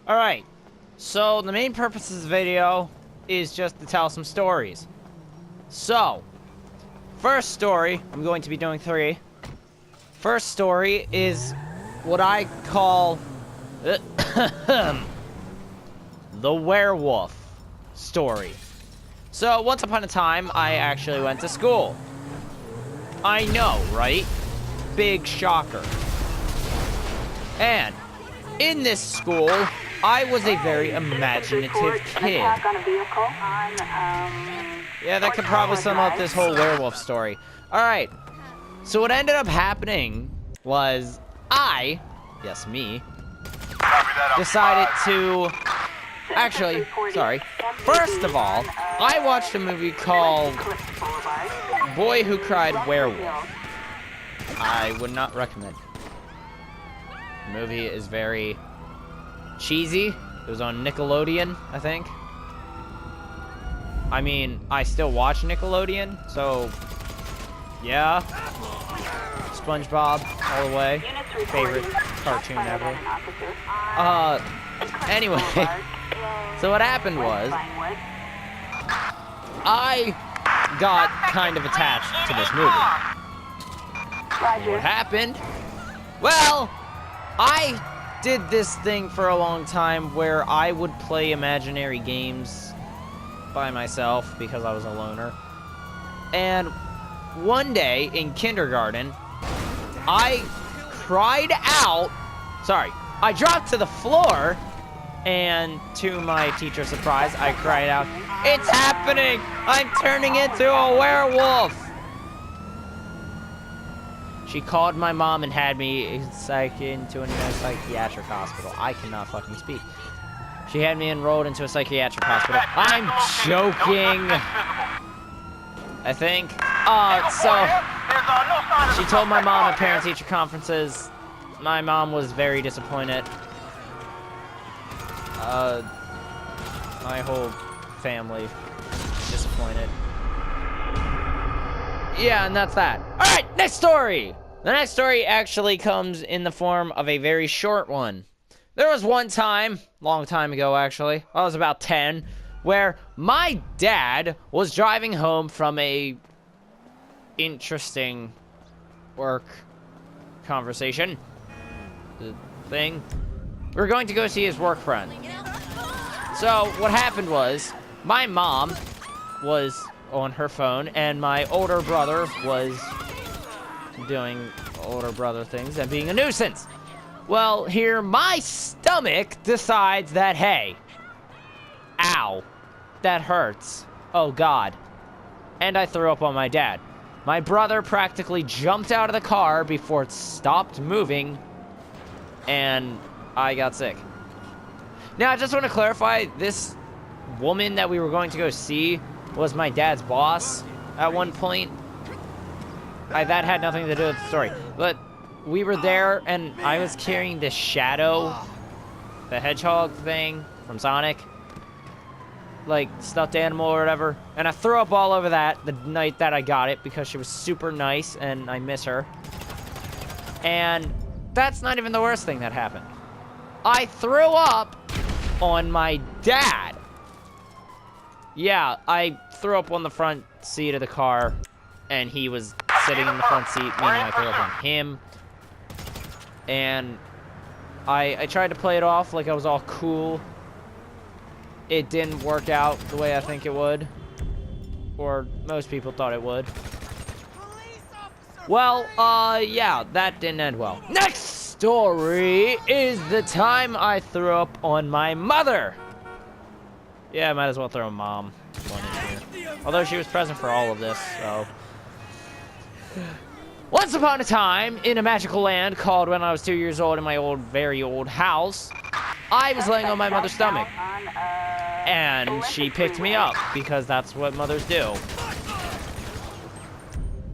Alright, so the main purpose of this video is just to tell some stories. So, first story, I'm going to be doing 3. First story is what I call the werewolf story. So, once upon a time, I actually went to school. I know, right? Big shocker. And in this school, I was a very imaginative kid. Yeah, that could probably sum up this whole werewolf story. Alright, so what ended up happening was yes, me, decided to... Actually, sorry. First of all, I watched a movie called Boy Who Cried Werewolf. I would not recommend it. The movie is very cheesy. It was on Nickelodeon, I think. I mean, I still watch Nickelodeon, so yeah. SpongeBob, all the way. Favorite cartoon ever. Anyway, so what happened was, I got kind of attached to this movie. What happened? Well, I did this thing for a long time where I would play imaginary games by myself because I was a loner. And one day in kindergarten, I cried out. Sorry, I dropped to the floor, and to my teacher's surprise, I cried out, "It's happening! I'm turning into a werewolf!" She called my mom and had me into a psychiatric hospital. I cannot fucking speak. She had me enrolled into a psychiatric hospital. I'm joking. I think. So she told my mom at parent-teacher conferences. My mom was very disappointed. My whole family disappointed. Yeah, and that's that. Alright, next story! The next story actually comes in the form of a very short one. There was one time, long time ago actually, I was about 10, where my dad was driving home from a interesting work conversation thing. We were going to go see his work friend. So what happened was, my mom was on her phone, and my older brother was doing older brother things and being a nuisance. Well, here my stomach decides that, hey, ow, that hurts. Oh God. And I threw up on my dad. My brother practically jumped out of the car before it stopped moving, and I got sick. Now, I just want to clarify, this woman that we were going to go see was my dad's boss at one point. That had nothing to do with the story. But we were there, and I was carrying this Shadow, the hedgehog thing from Sonic. Like, stuffed animal or whatever. And I threw up all over that the night that I got it because she was super nice, and I miss her. And that's not even the worst thing that happened. I threw up on my dad. Yeah, I threw up on the front seat of the car, and he was sitting in the front seat, meaning I threw up on him. And I tried to play it off like I was all cool. It didn't work out the way I think it would. Or most people thought it would. Well, yeah, that didn't end well. Next story is the time I threw up on my mother. Yeah, I might as well throw a mom one in here. Although she was present for all of this, so. Once upon a time, in a magical land called when I was 2 years old in my old, very old house, I was laying on my mother's stomach. And she picked me up, because that's what mothers do.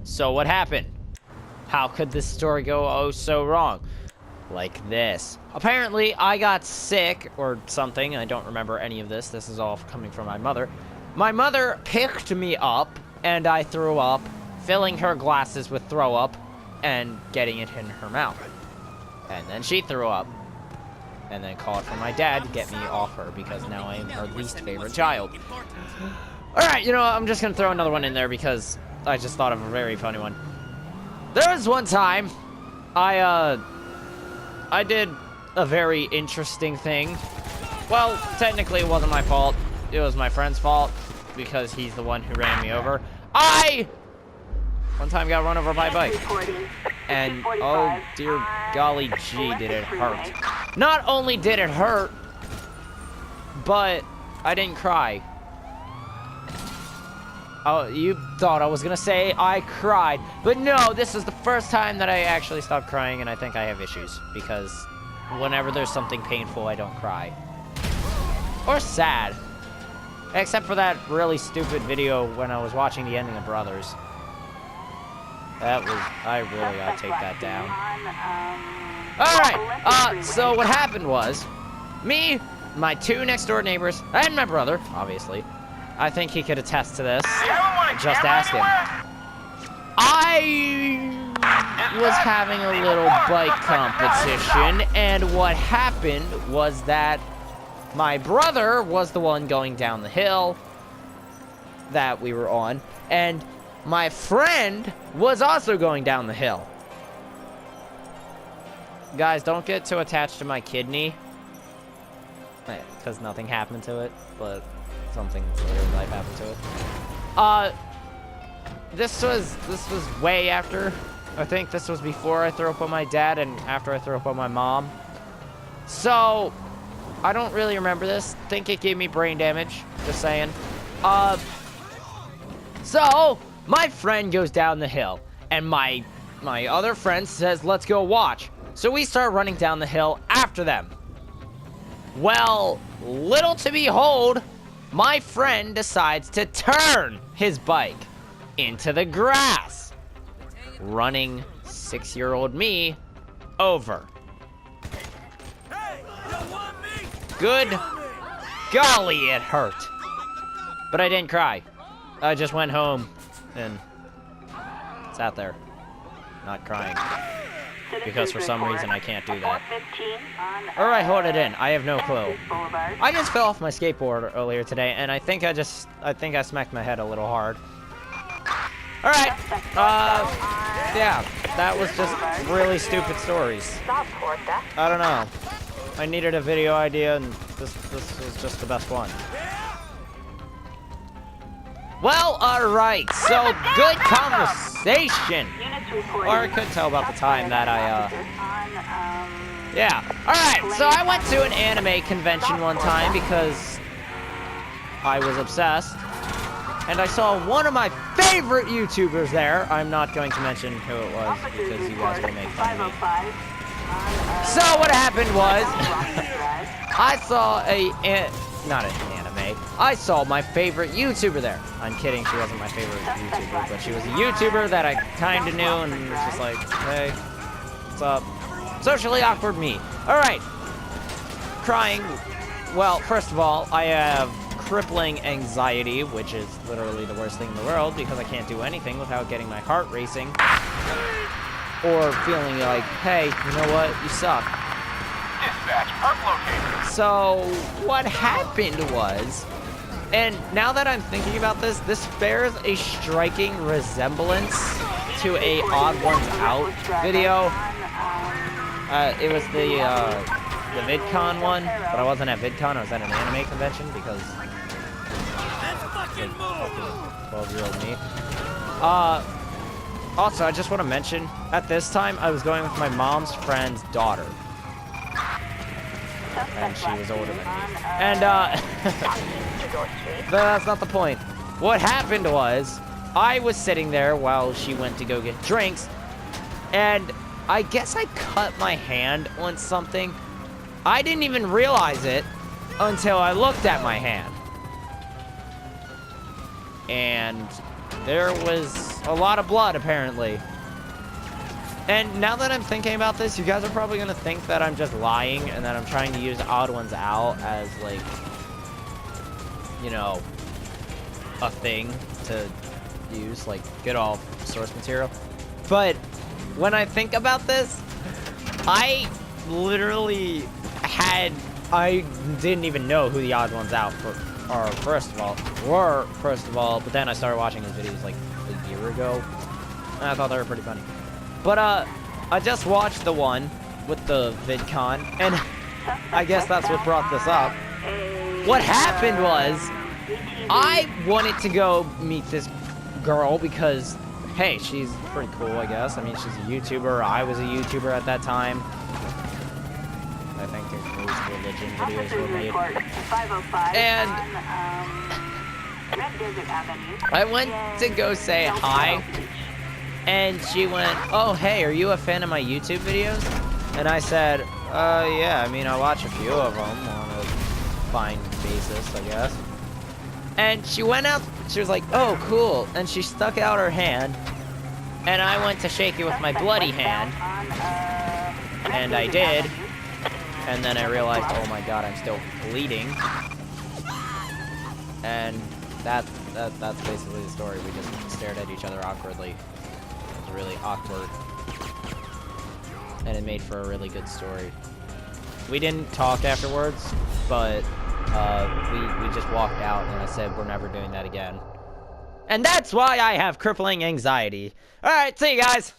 So what happened? How could this story go oh so wrong? Like this. Apparently, I got sick or something. I don't remember any of this. This is all coming from my mother. My mother picked me up, and I threw up, filling her glasses with throw up, and getting it in her mouth. And then she threw up. and then called for my dad to get me off her because now I am her least favorite child. Alright, you know what? I'm just gonna throw another one in there because I just thought of a very funny one. There was one time I did a very interesting thing. Well, technically it wasn't my fault. It was my friend's fault because he's the one who ran me over. I one time got run over by a bike. And oh dear golly gee, did it hurt. Not only did it hurt, but I didn't cry. Oh, you thought I was gonna say I cried, but no, this is the first time that I actually stopped crying, and I think I have issues, because whenever there's something painful, I don't cry. Or sad. Except for that really stupid video when I was watching the ending of Brothers. That was, I really gotta take that down. Alright, so what happened was, me, my two next door neighbors, and my brother, obviously, I think he could attest to this. Just ask him. I was having a little bike competition, and what happened was that my brother was the one going down the hill that we were on, and my friend was also going down the hill. Guys, don't get too attached to my kidney, because nothing happened to it, but something later in life happened to it. This was way after. I think this was before I threw up on my dad and after I threw up on my mom. So, I don't really remember this. Think it gave me brain damage, just saying. So, my friend goes down the hill, and my other friend says, let's go watch. So we start running down the hill after them. Well, little to behold, my friend decides to turn his bike into the grass, running 6-year-old me over. Good golly, it hurt. But I didn't cry. I just went home and sat there, not crying. Because for some reason I can't do that. Or I hold it in. I have no clue. I just fell off my skateboard earlier today, and I think I smacked my head a little hard. Alright. Yeah. That was just really stupid stories. I don't know. I needed a video idea, and this was just the best one. Well, alright, so good conversation. Or I could tell about the time that yeah. Alright, so I went to an anime convention one time because I was obsessed. And I saw one of my favorite YouTubers there. I'm not going to mention who it was because you guys will make fun of me. So what happened was, I saw not an anime. I saw my favorite YouTuber there. I'm kidding, she wasn't my favorite YouTuber, but she was a YouTuber that I kind of knew and was just like, hey, what's up? Socially awkward me. Alright. Crying. Well, first of all, I have crippling anxiety, which is literally the worst thing in the world because I can't do anything without getting my heart racing. Or feeling like, hey, you know what? You suck. So, what happened was, and now that I'm thinking about this, this bears a striking resemblance to a Odd Ones Out video. It was the VidCon one, but I wasn't at VidCon, I was at an anime convention because like 12-year-old me. Also, I just want to mention, at this time, I was going with my mom's friend's daughter. And she was older than me. And, but that's not the point. What happened was, I was sitting there while she went to go get drinks, and I guess I cut my hand on something. I didn't even realize it until I looked at my hand. And there was a lot of blood, apparently. And now that I'm thinking about this, you guys are probably going to think that I'm just lying and that I'm trying to use Odd Ones Out as, like, you know, a thing to use, like, good old source material. But when I think about this, I literally I didn't even know who the Odd Ones Out first of all, but then I started watching his videos like a year ago, and I thought they were pretty funny. But I just watched the one with the VidCon, and I guess that's what brought this up. What happened was, I wanted to go meet this girl because, hey, she's pretty cool, I guess. I mean, she's a YouTuber. I was a YouTuber at that time. I think most religion videos were made. And I went to go say hi, and she went, "Oh, hey, are you a fan of my YouTube videos?" And I said, yeah, I mean, I watch a few of them on a fine basis, I guess. And she went out, she was like, "Oh, cool," and she stuck out her hand, and I went to shake it with my bloody hand, and I did. And then I realized, oh my god, I'm still bleeding. And that's basically the story. We just stared at each other awkwardly. It was really awkward. And it made for a really good story. We didn't talk afterwards, but we just walked out and I said, we're never doing that again. And that's why I have crippling anxiety. Alright, see you guys!